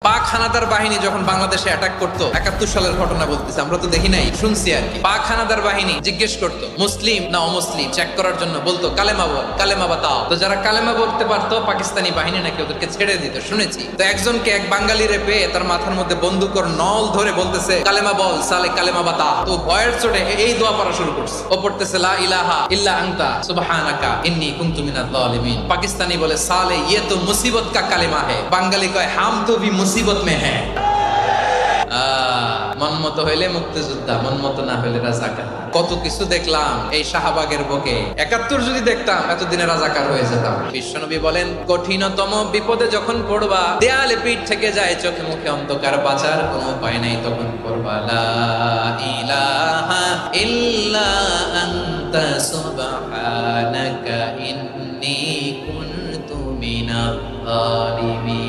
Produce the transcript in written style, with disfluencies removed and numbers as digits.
পাক হানাদার বাহিনী যখন বাংলাদেশে অ্যাটাক করতো 71 সালের ঘটনা বলতেছে, আমরা তো দেখি নাই, শুনছি আর কি। পাক হানাদার বাহিনী জিজ্ঞেস করতো মুসলিম না অমুসলিম চেক করার জন্য, বলতো কালেমা বল, কালেমা বাতাও। তো যারা কালেমা বলতে পারতো পাকিস্তানি বাহিনী নাকি ওদেরকে ছেড়ে দিত, শুনেছি। তো একজনকে এক বাঙালিরে পেয়ে তার মাথার মধ্যে বন্দুকর নল ধরে বলতেছে কালেমা বল সালে কালেমা বাতা। তো ভয়ের চোটে এই দোয়া পড়া শুরু করছে। ও পড়তেছে লা ইলাহা ইল্লা আনতা সুবহানাকা ইন্নী কুনতু মিনাজ জালিমিন। পাকিস্তানি বলে সালে ইয়ে তো মুসিবত কা কালেমা হে। বাঙালি কয় হাম তো ভি মুসিবত মে হ্যাঁ। মন মতো হইলে মুক্তিযোদ্ধা, মন মতো না হইলে রাজাকার। কত কিছু দেখলাম এই শাহবাগের বুকে। 71 যদি দেখতাম এতদিনে রাজাকার হয়ে যেতাম। বিশ্বনবী বলেন কঠিনতম বিপদে যখন পড়বা, দেয়ালে পিঠ থেকে যায়, চোখে মুখে অন্ধকার, বাঁচার কোনো উপায় নাই, তখন পড়বা লা ইলাহা ইল্লা আনতা সুবহানাকা ইন্নী কুনতু মিনাজ জালিমিন।